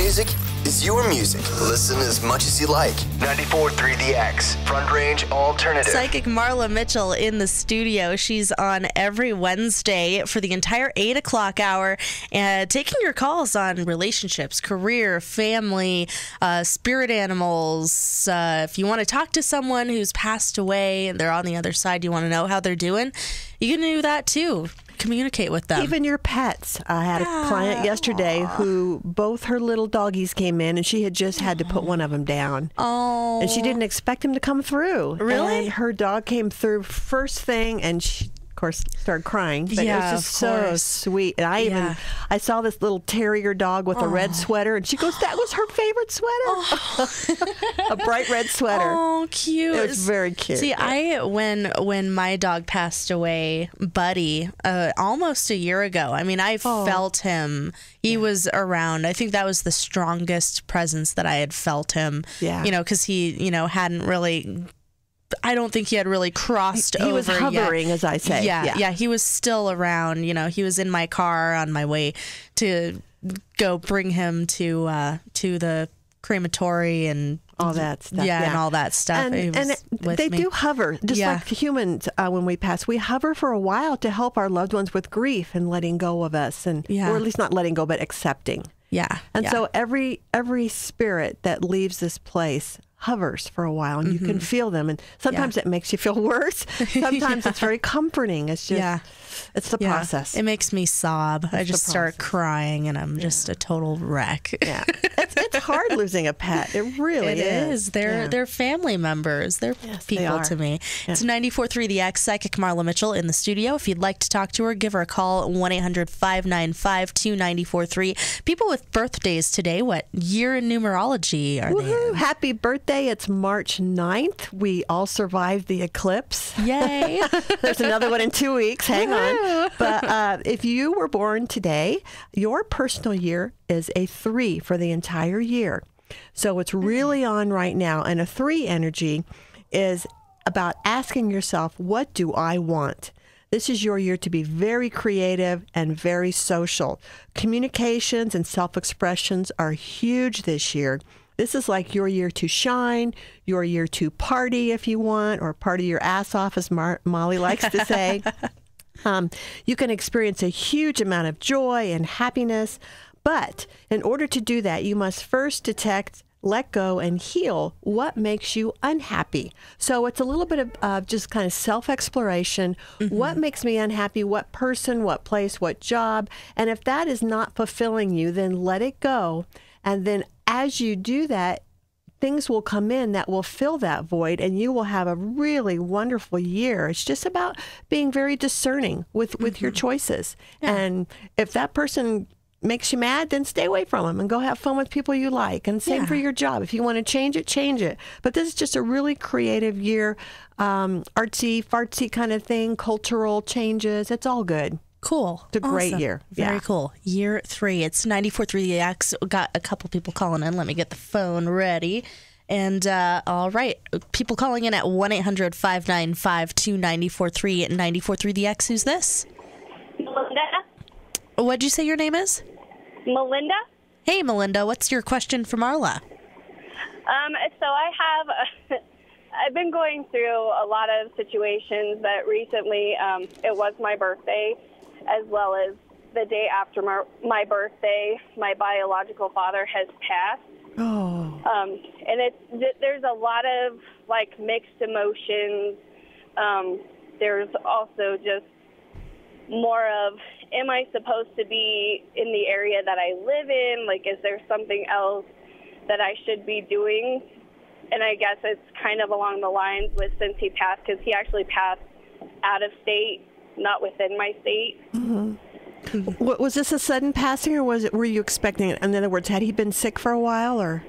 music is your music. Listen as much as you like. 94.3 The X, Front Range Alternative. Psychic Marla Mitchell in the studio. She's on every Wednesday for the entire 8 o'clock hour, taking your calls on relationships, career, family, spirit animals. If you want to talk to someone who's passed away and they're on the other side, you want to know how they're doing, you can do that too. Communicate with them. Even your pets. I had a client yesterday who both her little doggies came in and she had just had to put one of them down. Oh. And she didn't expect him to come through. Really? And her dog came through first thing and she, of course, started crying. But Yeah, it was just so sweet. And I saw this little terrier dog with a red sweater and she goes, that was her favorite sweater. A bright red sweater. Oh, cute. It was very cute. See, when my dog passed away, Buddy, almost a year ago, I mean, I felt him. He was around. I think that was the strongest presence that I had felt him. Yeah. You know, because he, hadn't really... I don't think he had really crossed over. He was hovering, yet. as I say. Yeah, he was still around. He was in my car on my way to go bring him to the crematory and all that stuff. Yeah, and all that stuff. And they do hover, just like humans. When we pass, we hover for a while to help our loved ones with grief and letting go of us, or at least not letting go, but accepting. Yeah. And so every spirit that leaves this place hovers for a while, and you can feel them. And sometimes it makes you feel worse. Sometimes it's very comforting. It's just, it's the process. It makes me sob. I just start crying, and I'm just a total wreck. Yeah, it's hard losing a pet. It really is. They're family members. They're people to me. Yeah. It's 94.3 The X, Psychic Marla Mitchell in the studio. If you'd like to talk to her, give her a call, 1-800-595-2943. People with birthdays today, what year in numerology are they in? Happy birthday. It's March 9th. We all survived the eclipse. Yay. There's another one in 2 weeks. Hang on. But if you were born today, your personal year is a 3 for the entire year. So it's really on right now. And a 3 energy is about asking yourself, what do I want? This is your year to be very creative and very social. Communications and self-expressions are huge this year. This is like your year to shine, your year to party if you want, or party your ass off, as Molly likes to say. You can experience a huge amount of joy and happiness, but in order to do that, you must first detect, let go, and heal what makes you unhappy. So it's a little bit of just kind of self-exploration. What makes me unhappy? What person, what place, what job? And if that is not fulfilling you, then let it go. And then as you do that, things will come in that will fill that void, and you will have a really wonderful year. It's just about being very discerning with your choices. Yeah. And if that person makes you mad, then stay away from them and go have fun with people you like. And same for your job. If you want to change it, change it. But this is just a really creative year, artsy, fartsy kind of thing, cultural changes. It's all good. Cool. It's a great year. Very cool. Year 3. It's 94.3 The X. Got a couple people calling in. Let me get the phone ready. And all right. People calling in at 1-800-595-2943 at 94.3 The X. Who's this? Melinda. What'd you say your name is? Melinda. Hey, Melinda. What's your question for Marla? So I've been going through a lot of situations that recently, it was my birthday, as well as the day after my birthday, my biological father has passed. Oh. And there's a lot of mixed emotions. There's also just more of, am I supposed to be in the area that I live in? Is there something else that I should be doing? And I guess it's kind of along the lines with since he passed, because he actually passed out of state, not within my state. Was this a sudden passing, or were you expecting it? In other words, had he been sick for a while, or?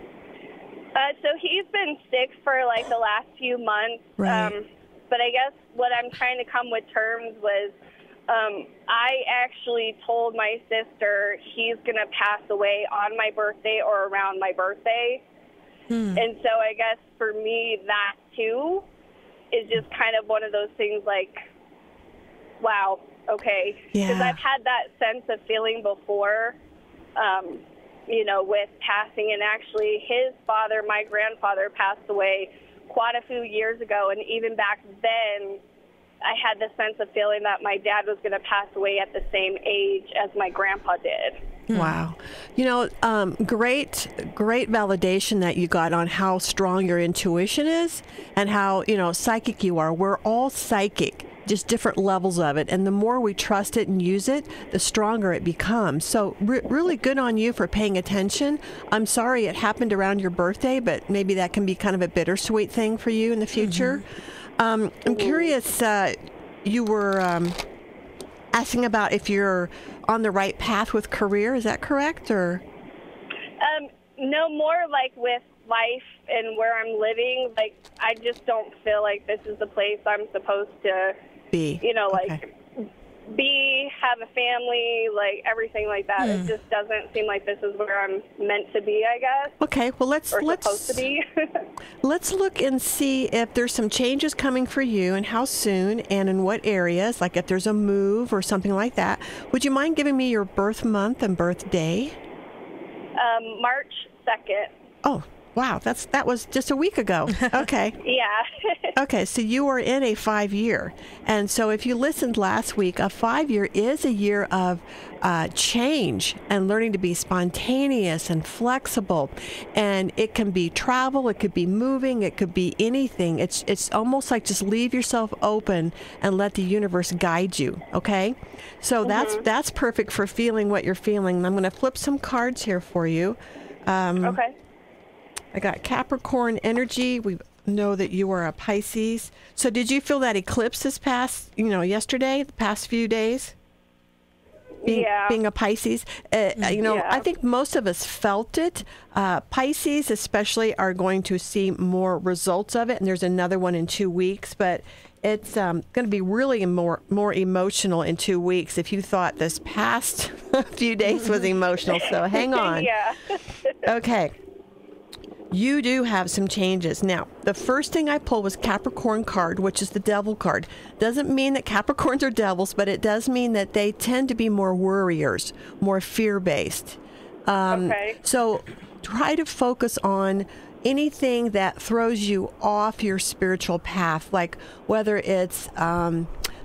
So he's been sick for the last few months. Right. But I guess what I'm trying to come with terms was, I actually told my sister he's going to pass away on my birthday or around my birthday. And so I guess for me, that too is just kind of one of those things wow, okay. Because I've had that sense of feeling before. with passing. And actually his father, my grandfather, passed away quite a few years ago. And even back then, I had the sense of feeling that my dad was going to pass away at the same age as my grandpa did. Wow. Great validation that you got on how strong your intuition is and how, psychic you are. We're all psychic, just different levels of it. And the more we trust it and use it, the stronger it becomes. So really good on you for paying attention. I'm sorry it happened around your birthday, but maybe that can be kind of a bittersweet thing for you in the future. I'm curious, you were asking about if you're on the right path with career. Is that correct? Or no, more like with life and where I'm living. Like, I just don't feel like this is the place I'm supposed to be. Be, have a family, like everything like that. It just doesn't seem like this is where I'm meant to be, I guess. Okay, well let's supposed to be. Let's look and see if there's some changes coming for you and how soon and in what areas, like if there's a move or something like that. Would you mind giving me your birth month and birth day? March 2nd. Oh, wow, that was just a week ago. Okay. Yeah. Okay, so you are in a 5-year. And so if you listened last week, a 5-year is a year of change and learning to be spontaneous and flexible. And it can be travel, it could be moving, it could be anything. It's almost like just leave yourself open and let the universe guide you, okay? So that's perfect for feeling what you're feeling. And I'm going to flip some cards here for you. Okay. I got Capricorn energy. We know that you are a Pisces. So did you feel that eclipse this past, yesterday, the past few days? Being a Pisces. I think most of us felt it. Pisces especially are going to see more results of it. And there's another one in 2 weeks. But it's going to be really more emotional in 2 weeks if you thought this past few days was emotional. So hang on. Yeah. Okay. You do have some changes. Now, the first thing I pulled was Capricorn card, which is the devil card. Doesn't mean that Capricorns are devils, but it does mean that they tend to be more worriers, more fear-based. Okay. So try to focus on anything that throws you off your spiritual path, like whether it's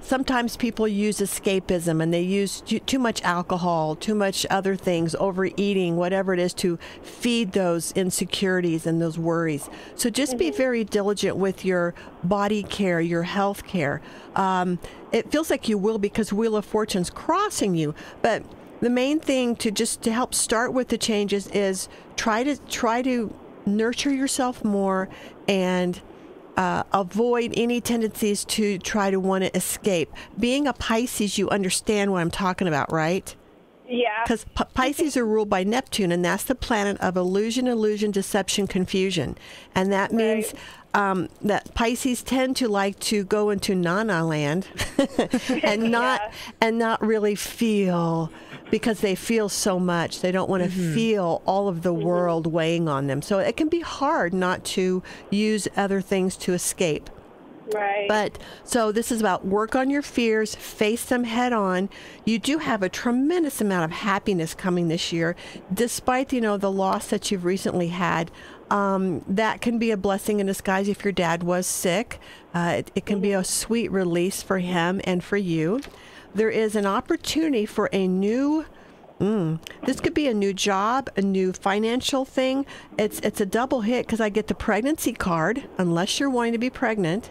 sometimes people use escapism and they use too much alcohol, too much other things, overeating, whatever it is, to feed those insecurities and those worries. So just be very diligent with your body care, your health care. It feels like you will because Wheel of Fortune's crossing you, but the main thing to help start with the changes is try to nurture yourself more and avoid any tendencies to try to want to escape. Being a Pisces, you understand what I'm talking about, right? Yeah. Because Pisces are ruled by Neptune, and that's the planet of illusion, deception, confusion. And that means that Pisces tend to like to go into na-na land and not really feel, because they feel so much. They don't want to feel all of the world weighing on them. So it can be hard not to use other things to escape. Right. But so this is about work on your fears, face them head on. You do have a tremendous amount of happiness coming this year, despite, the loss that you've recently had. That can be a blessing in disguise if your dad was sick. It can be a sweet release for him and for you. There is an opportunity for a new, this could be a new job, a new financial thing. It's a double hit because I get the pregnancy card, unless you're wanting to be pregnant.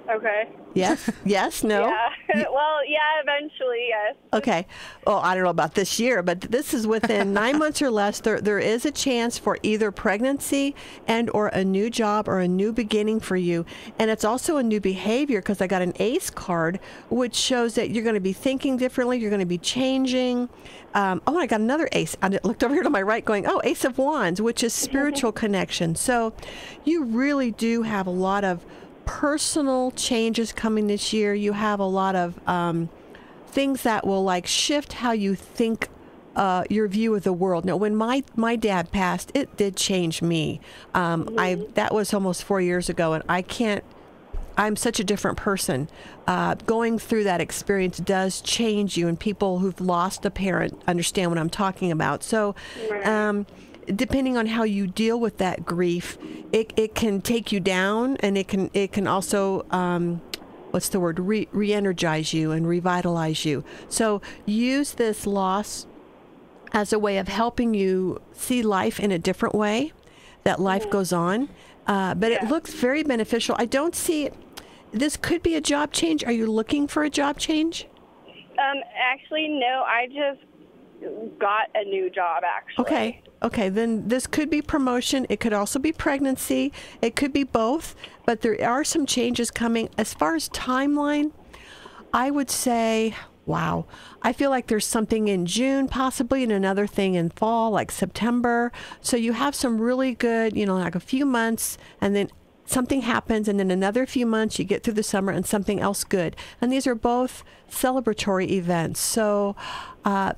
Okay. Yes? Yes? No? Yeah. Well, yeah, eventually, yes. Okay. Well, I don't know about this year, but this is within 9 months or less. There is a chance for either pregnancy and or a new job or a new beginning for you. And it's also a new behavior because I got an ace card, which shows that you're going to be thinking differently. You're going to be changing. I got another ace. I looked over here to my right going, Ace of Wands, which is spiritual connection. So you really do have a lot of personal changes coming this year. You have a lot of things that will shift how you think your view of the world. Now, when my dad passed, it did change me. That was almost 4 years ago, and I can't I'm such a different person. Going through that experience does change you, and people who've lost a parent understand what I'm talking about. So, depending on how you deal with that grief, it can take you down, and it can also what's the word, re-energize you and revitalize you. So use this loss as a way of helping you see life in a different way, that life goes on. But it looks very beneficial. I don't see, this could be a job change. Are you looking for a job change? Actually, no, I just got a new job, actually. Okay, then this could be promotion. It could also be pregnancy. It could be both, but there are some changes coming. As far as timeline, I would say, wow, I feel like there's something in June possibly, and another thing in fall, like September. So you have some really good, like a few months, and then something happens, and then another few months, you get through the summer and something else good. And these are both celebratory events. So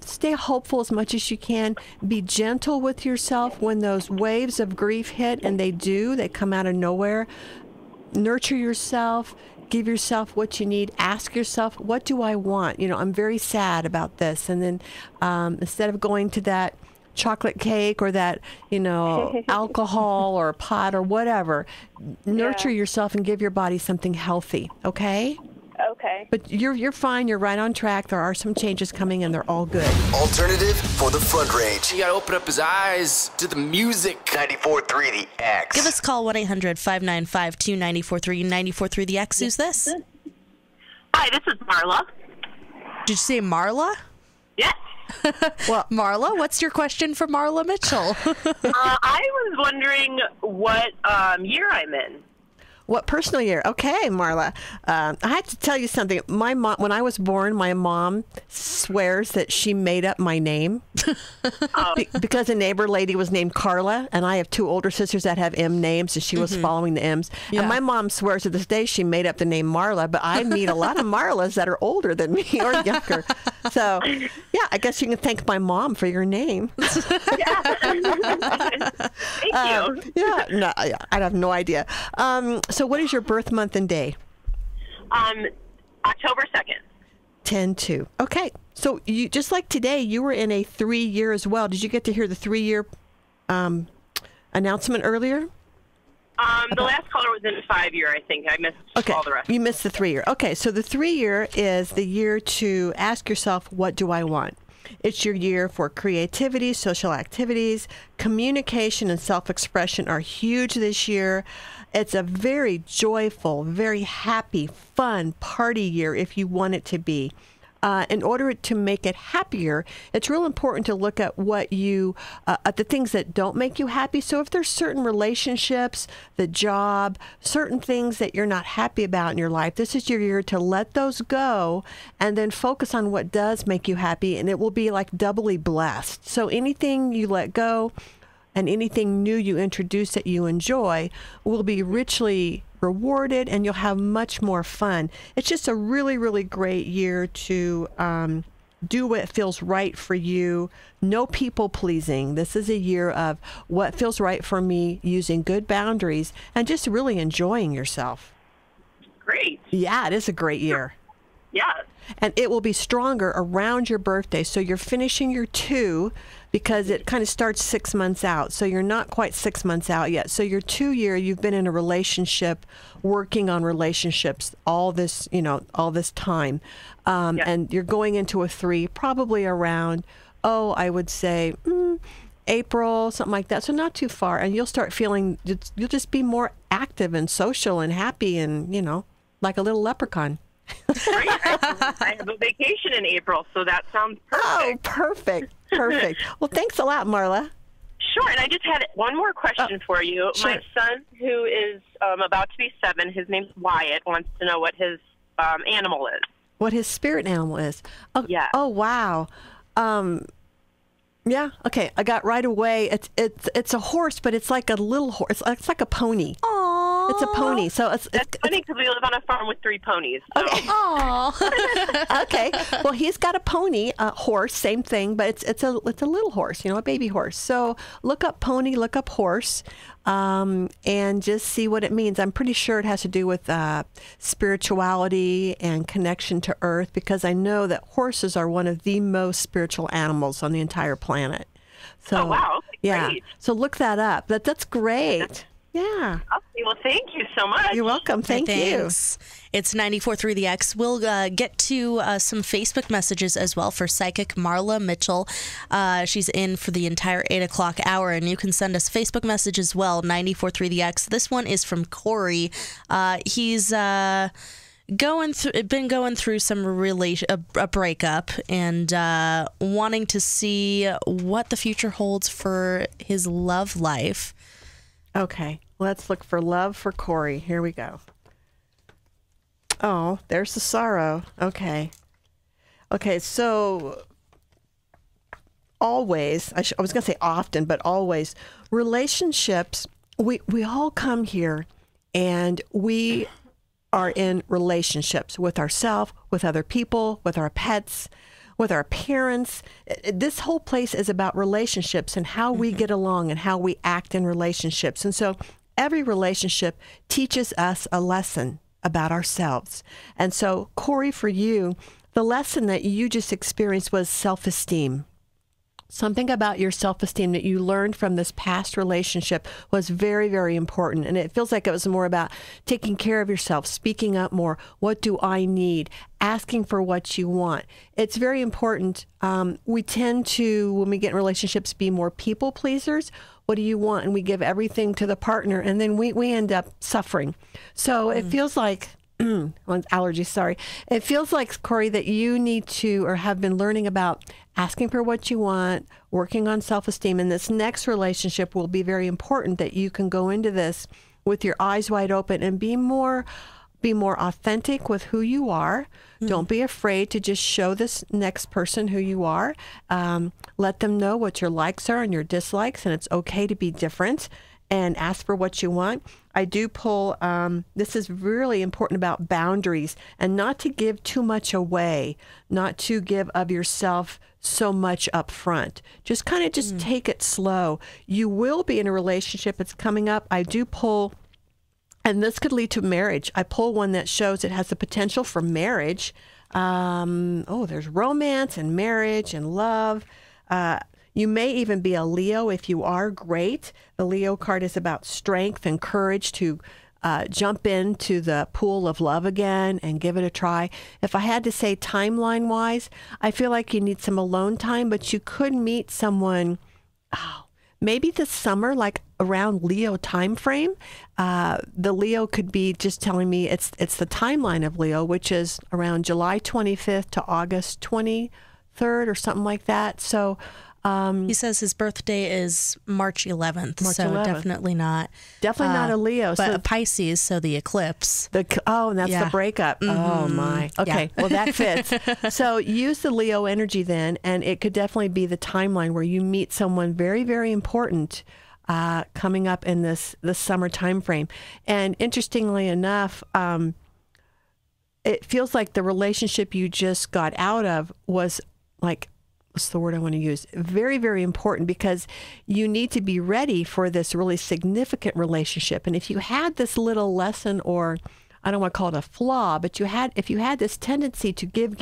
stay hopeful as much as you can. Be gentle with yourself when those waves of grief hit, and they come out of nowhere. Nurture yourself. Give yourself what you need. Ask yourself, what do I want? I'm very sad about this. And then instead of going to that chocolate cake or that, alcohol or pot or whatever, nurture yourself and give your body something healthy. Okay? Okay. But you're fine. You're right on track. There are some changes coming, and they're all good. Alternative for the Front Range. You gotta open up his eyes to the music. 94.3 The X. Give us a call, 1-800-595-2943, 94.3 The X. Who's this? Hi, this is Marla. Did you say Marla? Yes. Well, Marla, what's your question for Marla Mitchell? I was wondering what year I'm in. What personal year? Okay, Marla. I have to tell you something. My mom, when I was born, my mom swears that she made up my name because a neighbor lady was named Carla, and I have two older sisters that have M names, and she was following the M's. Yeah. And my mom swears to this day she made up the name Marla, but I meet a lot of Marlas that are older than me or younger. So, yeah, I guess you can thank my mom for your name. Thank you. No, I have no idea. So what is your birth month and day? October 2nd. 10/2. Okay. So you, just like today, you were in a 3-year as well. Did you get to hear the 3-year announcement earlier? The last caller was in 5-year, I think. I missed all the rest. You missed the 3-year. Okay. So the 3-year is the year to ask yourself, what do I want? It's your year for creativity, social activities, communication, and self-expression are huge this year. It's a very joyful, very happy, fun party year if you want it to be. In order to make it happier, it's real important to look at what you, at the things that don't make you happy. So if there's certain relationships, the job, certain things that you're not happy about in your life, this is your year to let those go and then focus on what does make you happy, and it will be like doubly blessed. So anything you let go and anything new you introduce that you enjoy will be richly rewarded, and you'll have much more fun. It's just a really, really great year to do what feels right for you. No people pleasing. This is a year of what feels right for me, using good boundaries, and just really enjoying yourself. Great. Yeah, it is a great year. Yeah. And it will be stronger around your birthday. So you're finishing your 2 because it kind of starts 6 months out. So you're not quite 6 months out yet. So your 2 year, you've been in a relationship, working on relationships all this time. And you're going into a 3, probably around, I would say April, something like that. So not too far. And you'll start feeling, you'll just be more active and social and happy and, like a little leprechaun. Great. I have a vacation in April, so that sounds perfect. Oh, perfect. Perfect. Well, thanks a lot, Marla. Sure. And I just had one more question for you. Sure. My son, who is about to be 7, his name's Wyatt, wants to know what his animal is. What his spirit animal is. Oh, yeah. Oh, wow. Yeah. Okay. I got right away. It's a horse, but it's like a little horse. It's like a pony. Aww. It's a pony. So it's funny because we live on a farm with 3 ponies. So. Okay. Aww. Okay. Well, he's got a pony, a horse, same thing, but it's a little horse, a baby horse. So look up pony, look up horse, and just see what it means. I'm pretty sure it has to do with spirituality and connection to earth, because I know that horses are one of the most spiritual animals on the entire planet. So, oh, wow. Yeah. Great. So look that up. That's great. Yeah. Okay, well, thank you so much. You're welcome. Thank you. It's 94.3 The X. We'll get to some Facebook messages as well for psychic Marla Mitchell. She's in for the entire 8 o'clock hour, and you can send us Facebook message as well, 94.3 The X. This one is from Corey. He's been going through some a breakup, and wanting to see what the future holds for his love life. Okay, let's look for love for Corey. Here we go. Oh, there's the sorrow. Okay. Okay, so always, I was going to say often, but always, relationships, we all come here and we are in relationships with ourselves, with other people, with our pets, with our parents. This whole place is about relationships and how we get along and how we act in relationships. And so every relationship teaches us a lesson about ourselves. And so, Corey, for you, the lesson that you just experienced was self-esteem. Something about your self-esteem that you learned from this past relationship was very, very important. And it feels like it was more about taking care of yourself, speaking up more. What do I need? Asking for what you want. It's very important. We tend to, when we get in relationships, be more people pleasers. What do you want? And we give everything to the partner, and then we end up suffering. So it feels like, allergies, sorry. It feels like, Corey, that you need to, or have been learning about asking for what you want, working on self-esteem. And this next relationship will be very important, that you can go into this with your eyes wide open and be more authentic with who you are. Don't be afraid to just show this next person who you are. Let them know what your likes are and your dislikes, and it's okay to be different, and ask for what you want. I do pull, this is really important about boundaries, and not to give too much away, not to give of yourself so much up front. Just kind of just take it slow. You will be in a relationship. It's coming up. I do pull, and this could lead to marriage. I pull one that shows it has the potential for marriage. There's romance and marriage and love. You may even be a Leo. If you are, great. The Leo card is about strength and courage to jump into the pool of love again and give it a try. If I had to say timeline-wise, I feel like you need some alone time, but you could meet someone maybe this summer, like around Leo time frame. The Leo could be just telling me it's the timeline of Leo, which is around July 25th to August 23rd or something like that. So he says his birthday is March 11th, so 11th. Definitely not a Leo, but so a Pisces, so the eclipse. And that's the breakup. Oh my. Okay, well that fits. So use the Leo energy then, and it could definitely be the timeline where you meet someone very, very important coming up in this summer time frame. And interestingly enough, it feels like the relationship you just got out of was like, what's the word I want to use? Very, very important, because you need to be ready for this really significant relationship. And if you had this little lesson, or I don't want to call it a flaw, but if you had this tendency to give,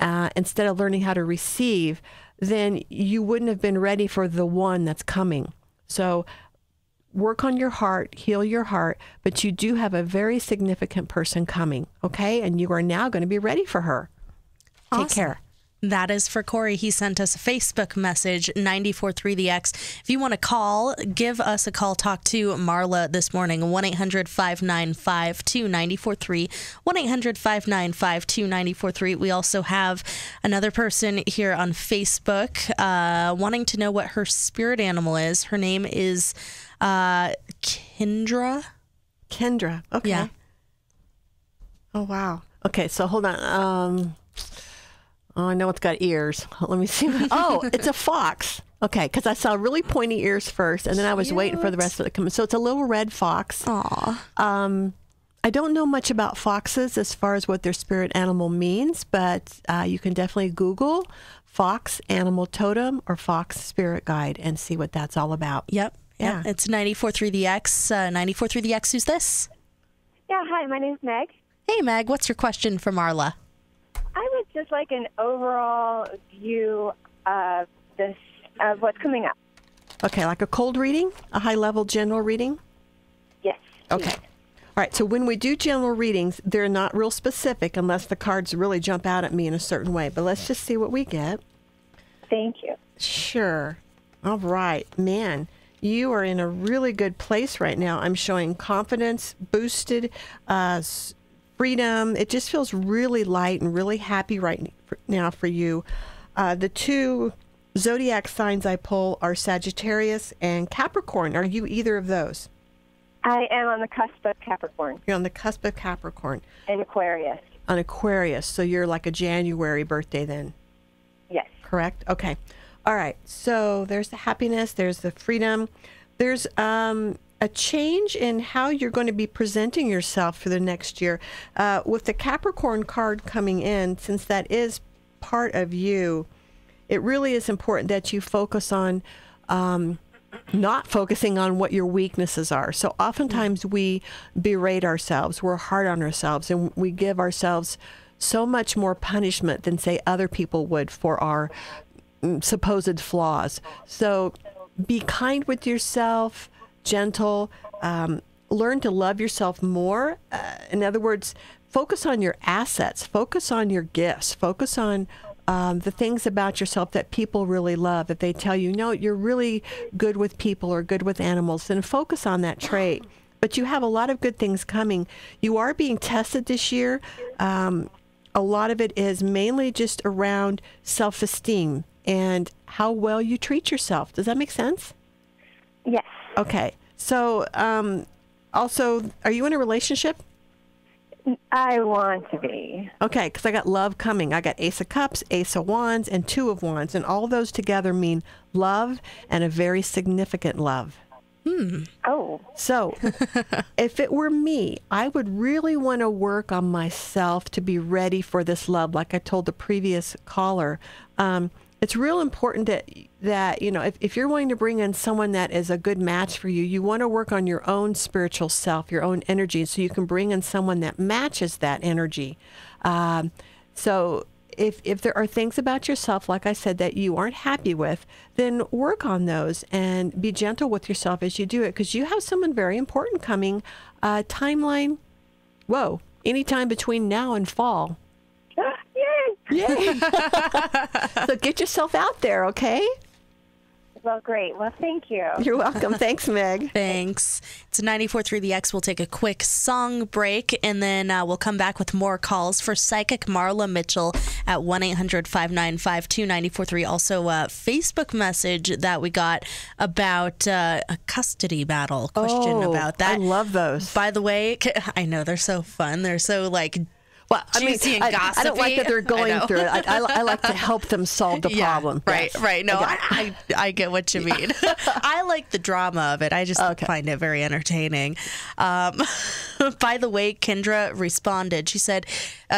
instead of learning how to receive, then you wouldn't have been ready for the one that's coming. So work on your heart, heal your heart, but you do have a very significant person coming, okay? And you are now going to be ready for her. Awesome. Take care. That is for Corey. He sent us a Facebook message, 94.3 The X. If you want to call, give us a call. Talk to Marla this morning, 1-800-595-2943, 1-800-595-2943. We also have another person here on Facebook wanting to know what her spirit animal is. Her name is Kendra. Kendra. Okay. Yeah. Oh, wow. Okay, so hold on. I know it's got ears. Let me see. Oh, it's a fox. Okay, because I saw really pointy ears first, and then I was waiting for the rest of it to come. So it's a little red fox. Aw. I don't know much about foxes as far as what their spirit animal means, but you can definitely Google fox animal totem or fox spirit guide and see what that's all about. Yep. Yeah. It's 94.3 The X. 94.3 The X, who's this? Yeah, hi, my name's Meg. Hey, Meg, what's your question for Marla? I would just like an overall view of what's coming up. Okay, like a cold reading, a high-level general reading? Yes. Okay. All right, so when we do general readings, they're not real specific unless the cards really jump out at me in a certain way. But let's just see what we get. Thank you. Sure. All right. Man, you are in a really good place right now. I'm showing confidence, boosted, freedom. It just feels really light and really happy right now for you. The two zodiac signs I pull are Sagittarius and Capricorn. Are you either of those? I am on the cusp of Capricorn. You're on the cusp of Capricorn. And Aquarius. On Aquarius. So you're like a January birthday then? Yes. Correct? Okay. All right. So there's the happiness. There's the freedom. There's a change in how you're going to be presenting yourself for the next year. With the Capricorn card coming in, since that is part of you, it really is important that you focus on not focusing on what your weaknesses are. So oftentimes we berate ourselves, we're hard on ourselves, and we give ourselves so much more punishment than, say, other people would for our supposed flaws. So be kind with yourself, gentle, learn to love yourself more. In other words, focus on your assets, focus on your gifts, focus on the things about yourself that people really love. If they tell you, no, you're really good with people or good with animals, then focus on that trait. But you have a lot of good things coming. You are being tested this year. A lot of it is mainly just around self-esteem and how well you treat yourself. Does that make sense? Yes. Okay. So also, are you in a relationship? I want to be. Okay, because I got love coming. I got Ace of Cups, Ace of Wands, and Two of Wands. And all those together mean love and a very significant love. Oh. So if it were me, I would really want to work on myself to be ready for this love. Like I told the previous caller, it's real important that you know, if you're wanting to bring in someone that is a good match for you, you want to work on your own spiritual self, your own energy, so you can bring in someone that matches that energy. So if there are things about yourself, like I said, that you aren't happy with, then work on those and be gentle with yourself as you do it, because you have someone very important coming. Timeline, anytime between now and fall. Yay! So get yourself out there, okay? Well, great. Well, thank you. You're welcome. Thanks, Meg. Thanks. It's 94.3 The X. We'll take a quick song break, and then we'll come back with more calls for Psychic Marla Mitchell at 1-800-595-2943. Also, a Facebook message that we got about a custody battle question about that. I love those. By the way, I know they're so fun. They're so well, juicy and gossipy. I don't like that they're going through it. I like to help them solve the problem. Right, yes. right. No, I get what you mean. I like the drama of it. I just find it very entertaining. By the way, Kendra responded. She said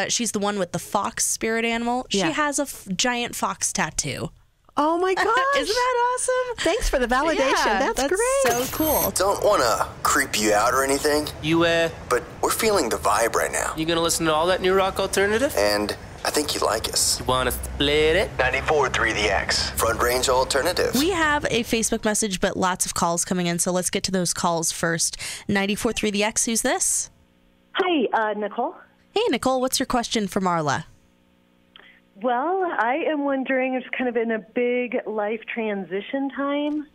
she's the one with the fox spirit animal. She has a giant fox tattoo. Oh my gosh. Isn't that awesome? Thanks for the validation. Yeah, that's great. So cool. Don't want to creep you out or anything, but we're feeling the vibe right now. You gonna listen to all that new rock alternative? And I think you like us. You wanna split it? 94.3 The X, Front Range Alternative. We have a Facebook message, but lots of calls coming in, so let's get to those calls first. 94.3 The X, who's this? Hi, Nicole. Hey, Nicole, what's your question for Marla? Well, I am wondering, it's kind of in a big life transition time.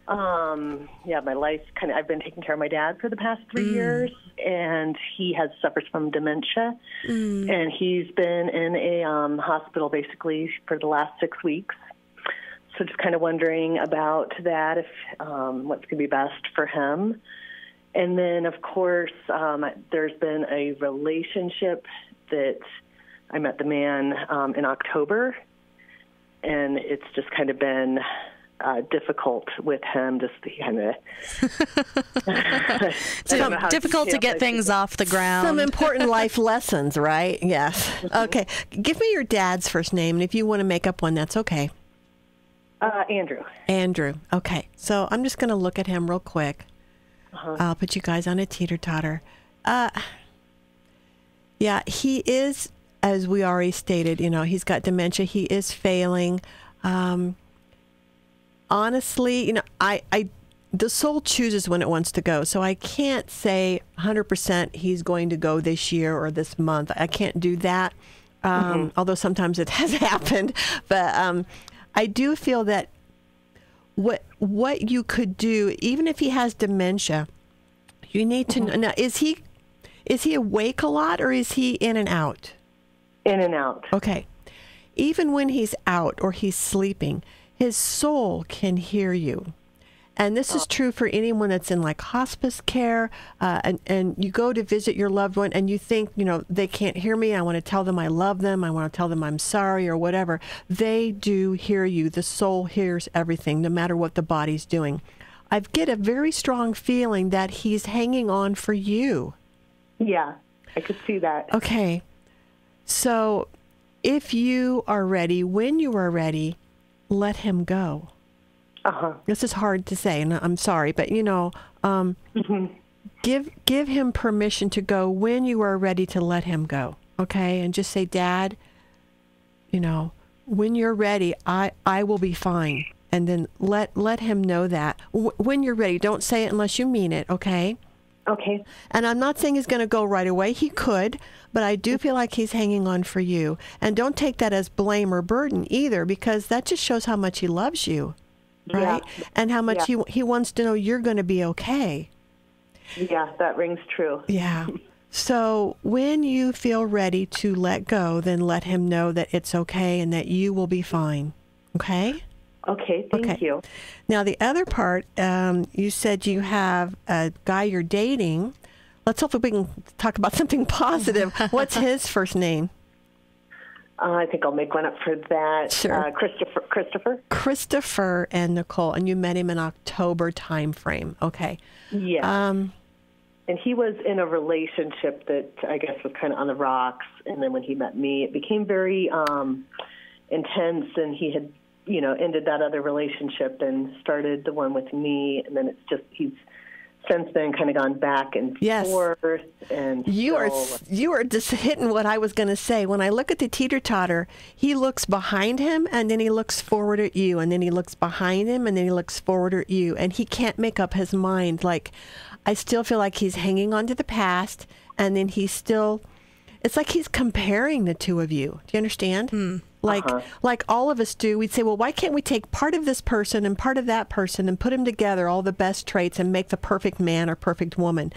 My life I've been taking care of my dad for the past 3 years, and he suffers from dementia, and he's been in a hospital basically for the last 6 weeks. So just kind of wondering about that, if what's going to be best for him. And then, of course, there's been a relationship that I met the man in October, and it's just kind of been difficult with him. Just kind of difficult to get things off the ground. Some important life lessons, right? Yes. Okay. Give me your dad's first name, and if you want to make up one, that's okay. Andrew. Andrew. Okay. So I'm just going to look at him real quick. I'll put you guys on a teeter-totter. Yeah, he is, as we already stated, he's got dementia. He is failing. Honestly, the soul chooses when it wants to go. So I can't say 100% he's going to go this year or this month. I can't do that. Although sometimes it has happened. But I do feel that what you could do, even if he has dementia, you need to know. Now, is he awake a lot, or is he in and out? In and out. Okay. Even when he's out or he's sleeping, his soul can hear you. And this is true for anyone that's in like hospice care, and you go to visit your loved one and you think, they can't hear me. I want to tell them I love them. I want to tell them I'm sorry or whatever. They do hear you. The soul hears everything, no matter what the body's doing. I get a very strong feeling that he's hanging on for you. Yeah, I could see that. Okay. So if you are ready, when you are ready, let him go. This is hard to say, and I'm sorry, but give him permission to go when you are ready to let him go. Okay, and just say, Dad, when you're ready, I will be fine, and then let him know that when you're ready. Don't say it unless you mean it. Okay. Okay. And I'm not saying he's going to go right away. He could, but I do feel like he's hanging on for you. And don't take that as blame or burden either, because that just shows how much he loves you. Right? Yeah. And how much he wants to know you're going to be okay. Yeah, that rings true. Yeah. So when you feel ready to let go, then let him know that it's okay and that you will be fine. Okay? Okay, thank you. Now, the other part, you said you have a guy you're dating. Let's hope we can talk about something positive. What's his first name? I think I'll make one up for that. Sure. Christopher. Christopher and Nicole, and you met him in October time frame. Okay. Yeah. And he was in a relationship that I guess was kind of on the rocks. And then when he met me, it became very intense, and he had, ended that other relationship and started the one with me. And then it's just, he's since then kind of gone back and forth. And you are just hitting what I was going to say. When I look at the teeter-totter, he looks behind him, and then he looks forward at you, and then he looks behind him, and then he looks forward at you, and he can't make up his mind. Like, I still feel like he's hanging on to the past, and then it's like he's comparing the two of you. Do you understand? Like all of us do. We'd say, well, why can't we take part of this person and part of that person and put them together, all the best traits, and make the perfect man or perfect woman?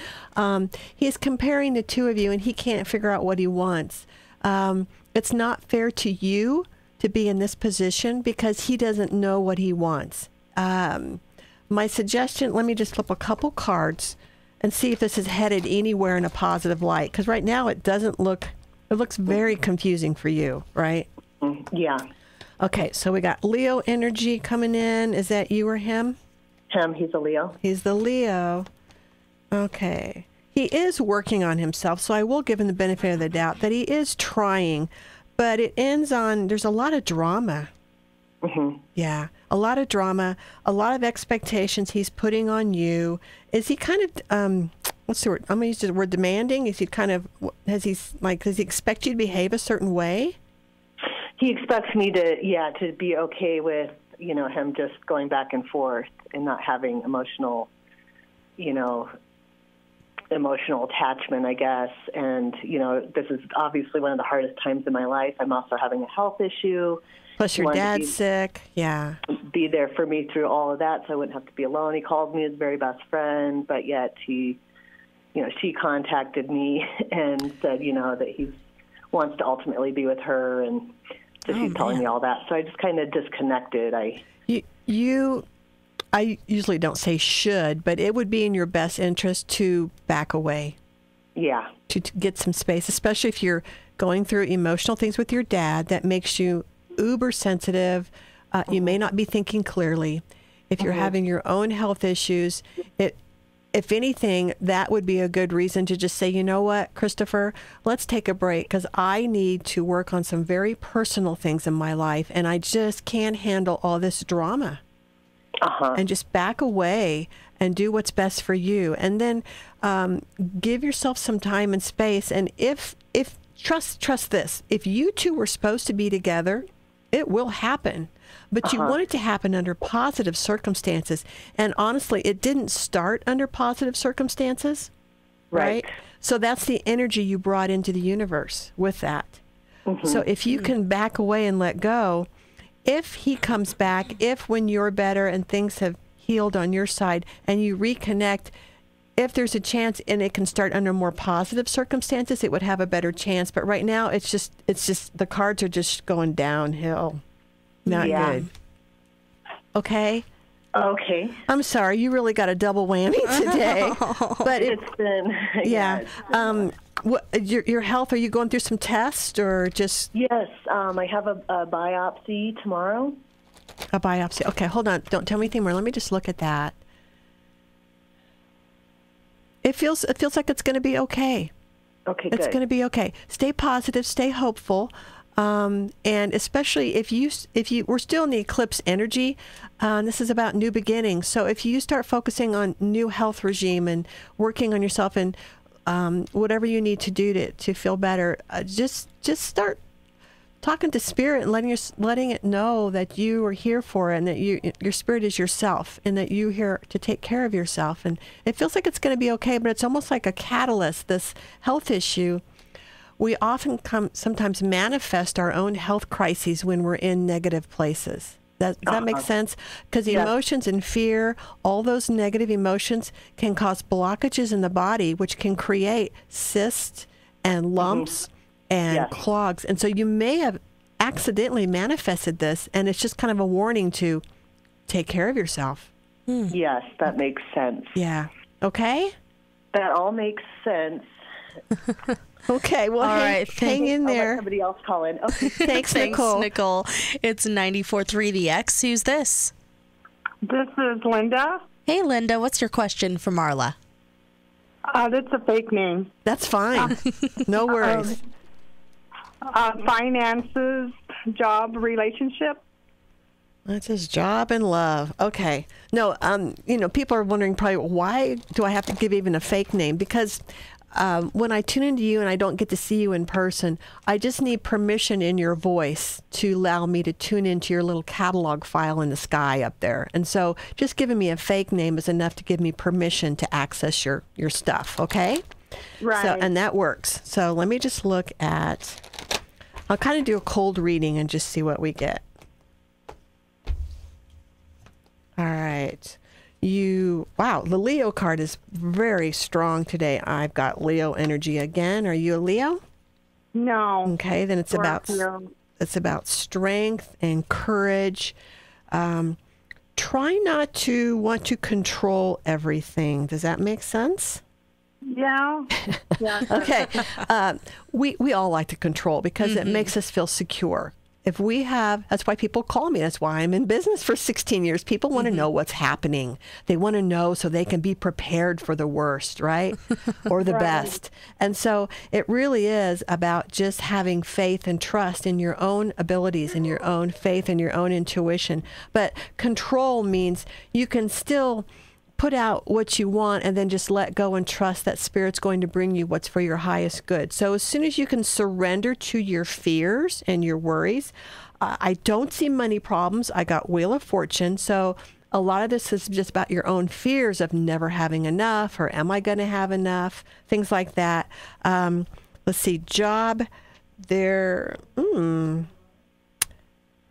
He's comparing the two of you, and he can't figure out what he wants. It's not fair to you to be in this position because he doesn't know what he wants. My suggestion, let me just flip a couple cards and see if this is headed anywhere in a positive light, because right now it looks very confusing for you, right? Yeah. Okay, so we got Leo energy coming in. Is that you or him? Him. He's a Leo. He's the Leo. Okay. He is working on himself, so I will give him the benefit of the doubt that he is trying, but it ends on, there's a lot of drama. Yeah, a lot of drama, a lot of expectations he's putting on you. Is he kind of, what's the word? I'm going to use the word demanding. Is he kind of, does he expect you to behave a certain way? He expects me to be okay with, him just going back and forth and not having emotional attachment, I guess. And, this is obviously one of the hardest times in my life. I'm also having a health issue. Plus your dad's sick. Yeah. Be there for me through all of that so I wouldn't have to be alone. He called me his very best friend, but yet she contacted me and said, that he wants to ultimately be with her, and so she's telling me all that. So I just kind of disconnected. I usually don't say should, but it would be in your best interest to back away. Yeah. To get some space, especially if you're going through emotional things with your dad that makes you uber sensitive. You may not be thinking clearly. If you're having your own health issues, if anything, that would be a good reason to just say, you know what, Christopher, let's take a break because I need to work on some very personal things in my life, and I just can't handle all this drama. And just back away and do what's best for you. And then give yourself some time and space. And if trust this, if you two were supposed to be together, it will happen. But you want it to happen under positive circumstances. And honestly, it didn't start under positive circumstances, right? So that's the energy you brought into the universe with that. So if you can back away and let go, if he comes back, if when you're better and things have healed on your side and you reconnect, if there's a chance and it can start under more positive circumstances, it would have a better chance. But right now, it's just the cards are just going downhill. Not good. Okay? Okay. I'm sorry. You really got a double whammy today. But It's been, your health, are you going through some tests or just? Yes. I have a biopsy tomorrow. A biopsy. Okay, hold on. Don't tell me anything more. Let me just look at that. It feels like it's going to be okay. Okay, good. It's going to be okay. Stay positive. Stay hopeful. And especially if we're still in the eclipse energy, this is about new beginnings. So if you start focusing on new health regime and working on yourself and whatever you need to do to feel better, just start talking to spirit and letting it know that you are here for it and that your spirit is yourself and that you're here to take care of yourself. And it feels like it's going to be okay, but it's almost like a catalyst, this health issue. We often sometimes manifest our own health crises when we're in negative places. Does that make sense? Because emotions and fear, all those negative emotions can cause blockages in the body, which can create cysts and lumps and clogs. And so you may have accidentally manifested this, and it's just kind of a warning to take care of yourself. Yes, that makes sense. Yeah. Okay? That all makes sense. Okay, well, hang in there. I'll let somebody else call in. Okay. Thanks, Nicole. Nicole. It's 94.3 The X. Who's this? This is Linda. Hey, Linda. What's your question for Marla? That's a fake name. That's fine. No worries. Finances, job, relationship. That's his job and love. Okay. No, people are wondering probably, why do I have to give even a fake name? Because when I tune into you and I don't get to see you in person, I just need permission in your voice to allow me to tune into your little catalog file in the sky up there. And so just giving me a fake name is enough to give me permission to access your stuff, okay? Right. So, and that works. So let me just look at, I'll kind of do a cold reading and just see what we get. All right. Wow, the Leo card is very strong today. I've got Leo energy again. Are you a Leo? No. Okay, then it's about strength and courage. Try not to want to control everything. Does that make sense? Yeah. Okay. We all like to control because it makes us feel secure. If we have, that's why people call me. That's why I'm in business for 16 years. People want to know what's happening. They want to know so they can be prepared for the worst, right? Or the best. And so it really is about just having faith and trust in your own abilities and your own faith and your own intuition. But control means you can still put out what you want and then just let go and trust that Spirit's going to bring you what's for your highest good. So as soon as you can surrender to your fears and your worries, I don't see money problems. I got Wheel of Fortune. So a lot of this is just about your own fears of never having enough or am I going to have enough, things like that. Let's see, job,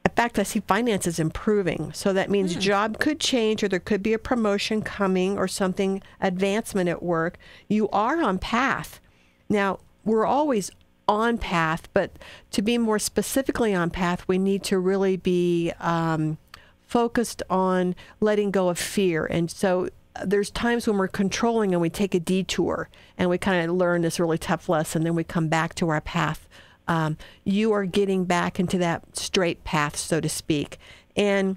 in fact, I see finances improving. So that means job could change or there could be a promotion coming or something, advancement at work. You are on path. Now, we're always on path, but to be more specifically on path, we need to really be focused on letting go of fear. And so there's times when we're controlling and we take a detour and we kind of learn this really tough lesson, then we come back to our path. You are getting back into that straight path, so to speak. And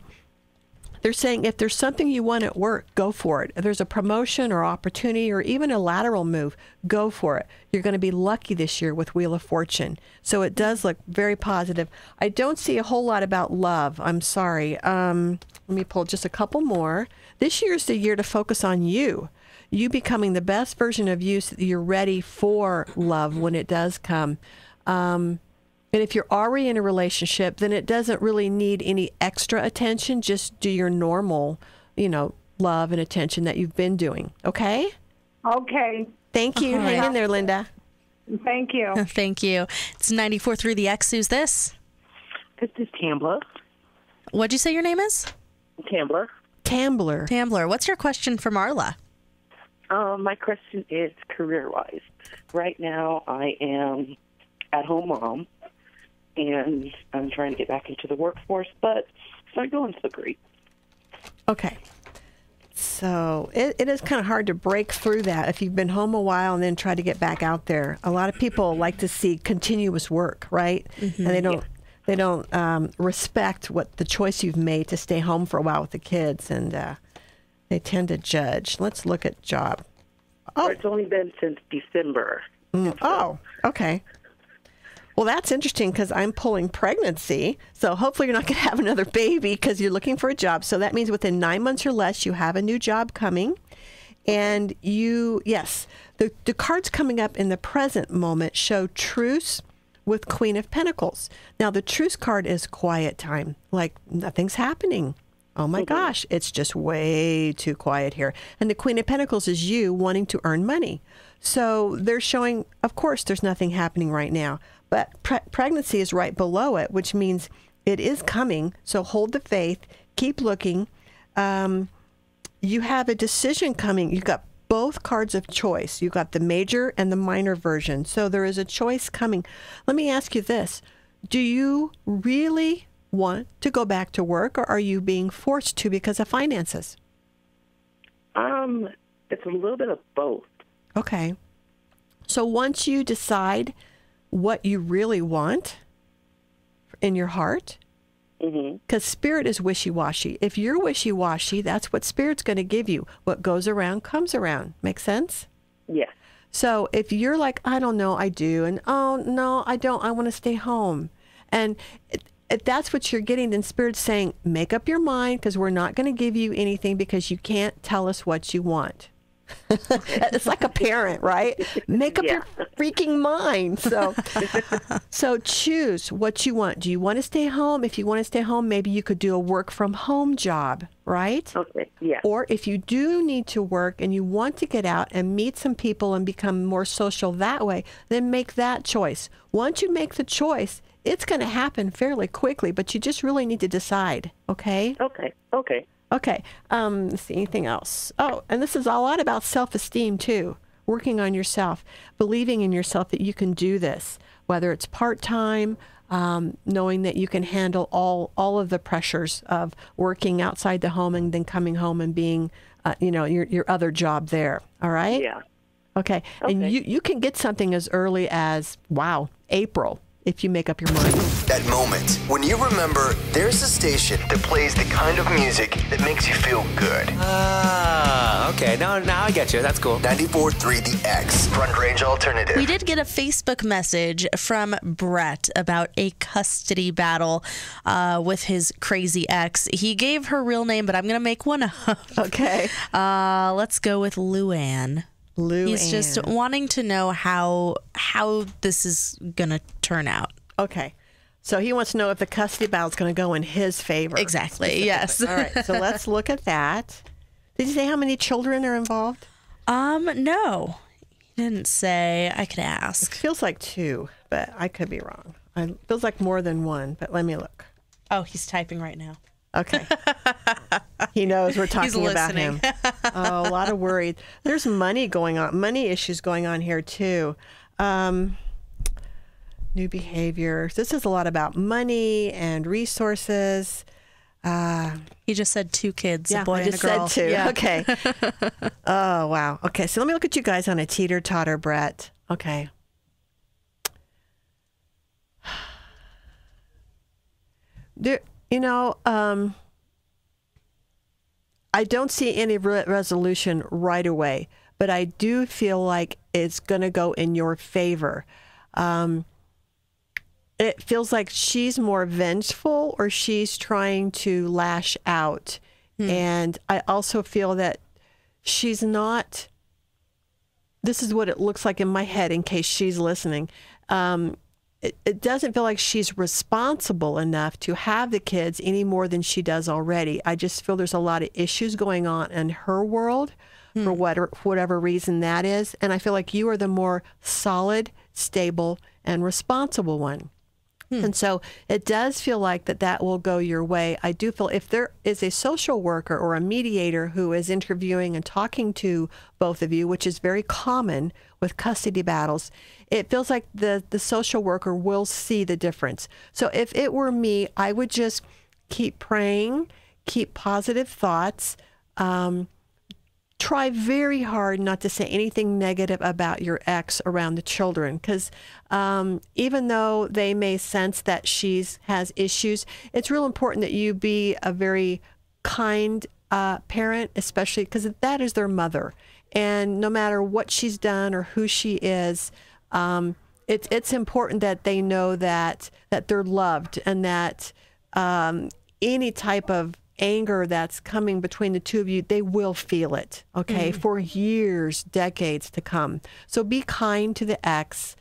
they're saying if there's something you want at work, go for it. If there's a promotion or opportunity or even a lateral move, go for it. You're going to be lucky this year with Wheel of Fortune. So it does look very positive. I don't see a whole lot about love. I'm sorry. Let me pull just a couple more. This year's the year to focus on you becoming the best version of you so that you're ready for love when it does come. And if you're already in a relationship, then it doesn't really need any extra attention. Just do your normal, love and attention that you've been doing. Okay? Okay. Thank you. Hang in there, Linda. Thank you. Thank you. It's 94.3 The X. Who's this? This is Tambler. What'd you say your name is? Tambler. Tambler. What's your question for Marla? My question is career-wise. Right now, I am at-home mom, and I'm trying to get back into the workforce, but it's not going so great. Okay. So it is kind of hard to break through that if you've been home a while and then try to get back out there. A lot of people like to see continuous work, right? Mm-hmm. And they don't respect what the choice you've made to stay home for a while with the kids, and they tend to judge. Let's look at job. Oh, it's only been since December. Oh, okay. Well, that's interesting because I'm pulling pregnancy. So hopefully you're not going to have another baby because you're looking for a job. So that means within 9 months or less, you have a new job coming. And yes, the cards coming up in the present moment show truce with Queen of Pentacles. Now, the truce card is quiet time, like nothing's happening. Oh my gosh, it's just way too quiet here. And the Queen of Pentacles is you wanting to earn money. So they're showing, of course, there's nothing happening right now. But pregnancy is right below it, which means it is coming. So hold the faith. Keep looking. You have a decision coming. You've got both cards of choice. You've got the major and the minor version. So there is a choice coming. Let me ask you this. Do you really want to go back to work, or are you being forced to because of finances? It's a little bit of both. Okay. So once you decide what you really want in your heart, because spirit is wishy-washy. If you're wishy-washy, that's what spirit's going to give you. What goes around comes around. Make sense? Yes. So if you're like, I don't know, I do, and oh, no, I don't, I want to stay home. And if that's what you're getting, then spirit's saying, make up your mind because we're not going to give you anything because you can't tell us what you want. It's like a parent, right? Make up your freaking mind. So choose what you want. Do you want to stay home? If you want to stay home, maybe you could do a work from home job, right? Okay, yeah. Or if you do need to work and you want to get out and meet some people and become more social that way, then make that choice. Once you make the choice, it's going to happen fairly quickly, but you just really need to decide, okay? Okay. Let's see, anything else? Oh, and this is a lot about self-esteem, too. Working on yourself, believing in yourself that you can do this, whether it's part-time, knowing that you can handle all of the pressures of working outside the home and then coming home and being, your other job there. All right? Yeah. Okay. And you can get something as early as, April. If you make up your mind. That moment when you remember there's a station that plays the kind of music that makes you feel good. Okay. Now I get you. That's cool. 94.3 The X, Front Range Alternative. We did get a Facebook message from Brett about a custody battle with his crazy ex. He gave her real name, but I'm going to make one up. Okay. Let's go with Luann. He's just wanting to know how this is going to turn out. Okay. So he wants to know if the custody battle is going to go in his favor. Exactly. Yes. All right. So let's look at that. Did you say how many children are involved? No. He didn't say. I could ask. It feels like 2, but I could be wrong. It feels like more than 1, but let me look. Oh, he's typing right now. Okay. He knows we're talking about him. Oh, a lot of worry. There's money issues going on here too. New behavior. This is a lot about money and resources. He just said 2 kids, a boy I and just a girl. said 2. Yeah. Okay. Oh, wow. Okay, so let me look at you guys on a teeter-totter, Brett. Okay. You know, I don't see any resolution right away, but I do feel like it's going to go in your favor. It feels like she's more vengeful, or she's trying to lash out. And I also feel that she's not, this is what it looks like in my head in case she's listening. It doesn't feel like she's responsible enough to have the kids any more than she does already. I just feel there's a lot of issues going on in her world for whatever reason that is. And I feel like you are the more solid, stable, and responsible one. And so it does feel like that will go your way. I do feel if there is a social worker or a mediator who is interviewing and talking to both of you, which is very common with custody battles, it feels like the social worker will see the difference. So if it were me, I would just keep praying, keep positive thoughts, try very hard not to say anything negative about your ex around the children, because even though they may sense that she has issues, it's real important that you be a very kind parent, especially because that is their mother. And no matter what she's done or who she is, it's important that they know that they're loved, and that any type of anger that's coming between the two of you, they will feel it, okay, for years, decades to come. So be kind to the ex.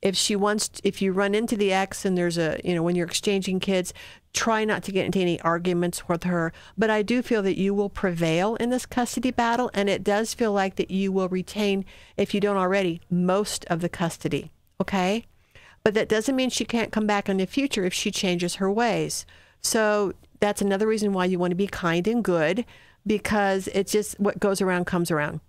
If you run into the ex and there's when you're exchanging kids, try not to get into any arguments with her. But I do feel that you will prevail in this custody battle, and it does feel like that you will retain, if you don't already, most of the custody, okay? But that doesn't mean she can't come back in the future if she changes her ways. So that's another reason why you want to be kind and good, because it's just what goes around comes around.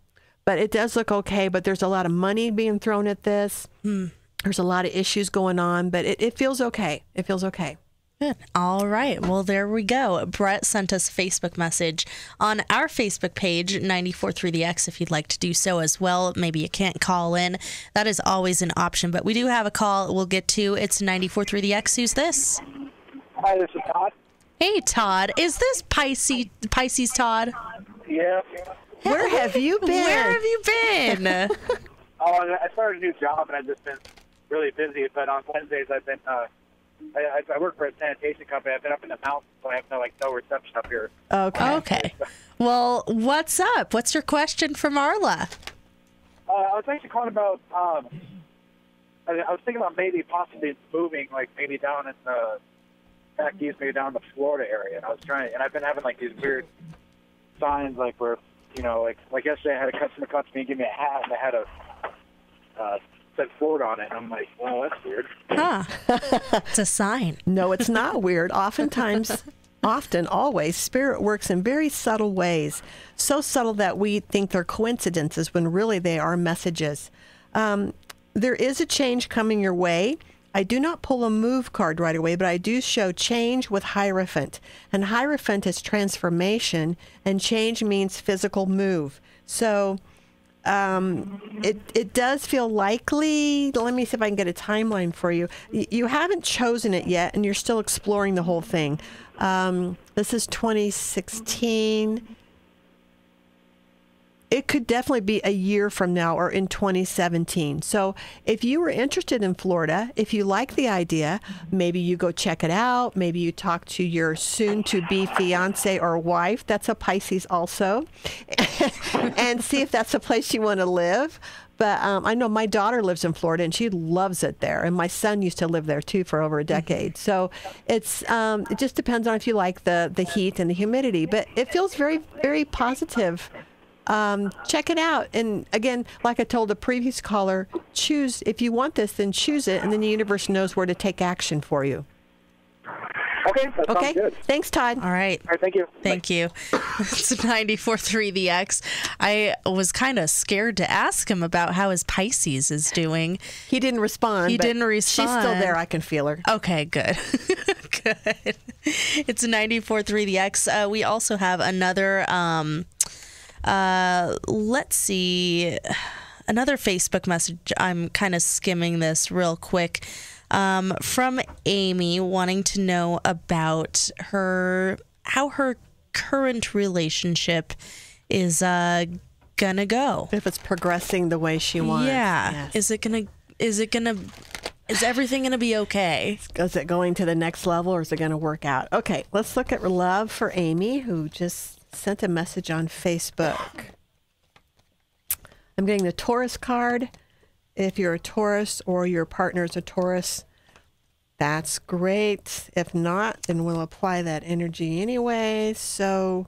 But it does look okay, but there's a lot of money being thrown at this. There's a lot of issues going on, but it feels okay. It feels okay. Good. All right. Well, there we go. Brett sent us a Facebook message on our Facebook page, 94.3TheX, if you'd like to do so as well. Maybe you can't call in. That is always an option, but we do have a call we'll get to. It's 94.3TheX. Who's this? Hi, this is Todd. Hey, Todd. Is this Pisces Todd? Yeah. Where have you been? Where have you been? I started a new job, and I've just been really busy. But on Wednesdays, I've been I work for a sanitation company. I've been up in the mountains, so I have no reception up here. Okay. Well, what's up? What's your question for Marla? I was actually calling about. I was thinking about possibly moving, like maybe down in the back east, maybe down in the Florida area. And I've been having like these weird signs, like where like yesterday I had a customer come to me and give me a hat, and I had said Florida on it, and I'm like, well, that's weird. Huh. It's a sign. No, it's not weird. Always, spirit works in very subtle ways. So subtle that we think they're coincidences when really they are messages. There is a change coming your way. I do not pull a move card right away, but I do show change with Hierophant. And Hierophant is transformation, and change means physical move. So it does feel likely. Let me see if I can get a timeline for you. You haven't chosen it yet, and you're still exploring the whole thing. This is 2016. It could definitely be a year from now, or in 2017. So if you were interested in Florida, if you like the idea, maybe you go check it out. Maybe you talk to your soon-to-be fiance or wife. That's a Pisces also. And see if that's a place you want to live. But I know my daughter lives in Florida, and she loves it there. And my son used to live there, too, for over a decade. So it just depends on if you like the heat and the humidity. But it feels very, very positive. Check it out. And again, like I told the previous caller, choose, if you want this, then choose it, and then the universe knows where to take action for you. Okay, that sounds good. Thanks, Todd. All right. All right, thank you. Thank you. It's 94.3TheX. I was kind of scared to ask him about how his Pisces is doing. He didn't respond. She's still there. I can feel her. Okay, good. Good. It's 94.3TheX. We also have another... let's see, another Facebook message. I'm kind of skimming this real quick. From Amy, wanting to know about how her current relationship is gonna go. If it's progressing the way she wants. Yeah. Yes. Is everything gonna be okay? Is it going to the next level, or is it gonna work out? Okay, let's look at love for Amy, who just sent a message on Facebook. I'm getting the Taurus card. If you're a Taurus or your partner's a Taurus, that's great. If not, then we'll apply that energy anyway. So,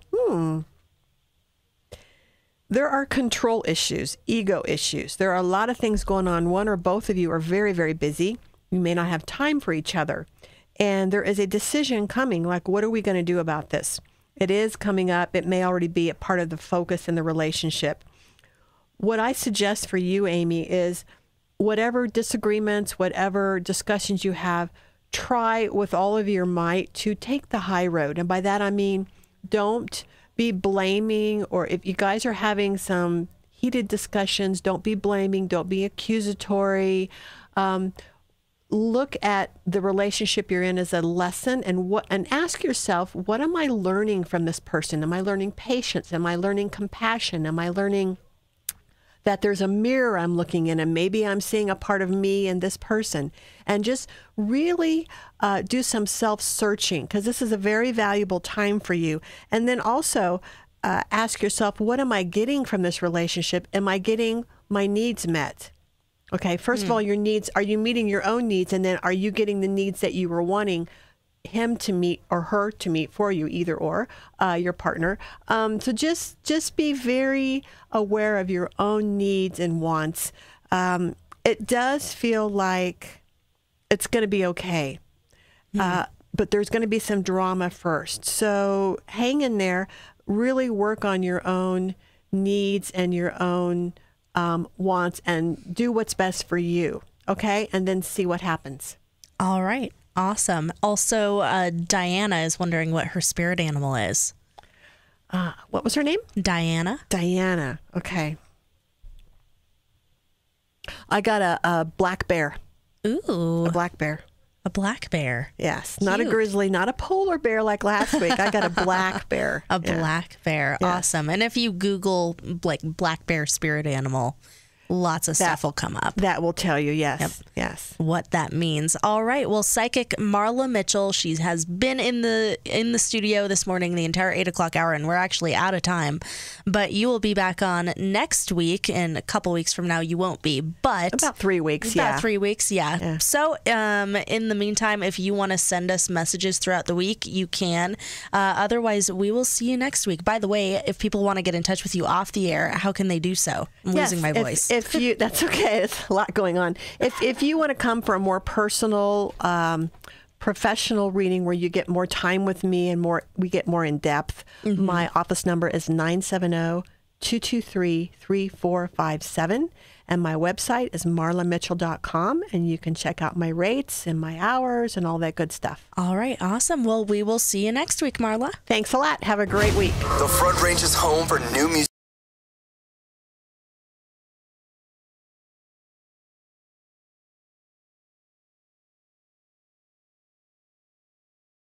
there are control issues, ego issues. There are a lot of things going on. One or both of you are very, very busy. You may not have time for each other. And there is a decision coming, like, what are we going to do about this? It is coming up. It may already be a part of the focus in the relationship. What I suggest for you, Amy, is whatever disagreements, whatever discussions you have, try with all of your might to take the high road. And by that, I mean, don't be blaming, or if you guys are having some heated discussions, don't be blaming, don't be accusatory. Look at the relationship you're in as a lesson, and ask yourself, what am I learning from this person? Am I learning patience? Am I learning compassion? Am I learning that there's a mirror I'm looking in, and maybe I'm seeing a part of me in this person? And just really do some self-searching, because this is a very valuable time for you. And then also ask yourself, what am I getting from this relationship? Am I getting my needs met? Okay, first of all, your needs, are you meeting your own needs? And then are you getting the needs that you were wanting him to meet or her to meet for you, either or, your partner? So just be very aware of your own needs and wants. It does feel like it's going to be okay, but there's going to be some drama first. So hang in there, really work on your own needs and your own wants, and do what's best for you, okay? And then see what happens. All right. Awesome. Also, Diana is wondering what her spirit animal is. What was her name? Diana. Diana. Okay. I got a black bear. Ooh. A black bear. A black bear. Yes. Not a grizzly, not a polar bear like last week. I got a black bear. Black bear. Yeah. Awesome. And if you Google like black bear spirit animal, lots of stuff will come up. That will tell you, yes, yes, what that means. All right. Well, psychic Marla Mitchell, she has been in the studio this morning, the entire 8 o'clock hour, and we're actually out of time. But you will be back on next week. In a couple weeks from now, you won't be, but about 3 weeks. About 3 weeks, yeah. So, in the meantime, if you want to send us messages throughout the week, you can. Otherwise, we will see you next week. By the way, if people want to get in touch with you off the air, how can they do so? I'm losing my voice. If you, that's okay. There's a lot going on. If you want to come for a more personal, professional reading where you get more time with me and we get more in depth, my office number is 970-223-3457. And my website is marlamitchell.com, and you can check out my rates and my hours and all that good stuff. All right. Awesome. Well, we will see you next week, Marla. Thanks a lot. Have a great week. The Front Range is home for new music.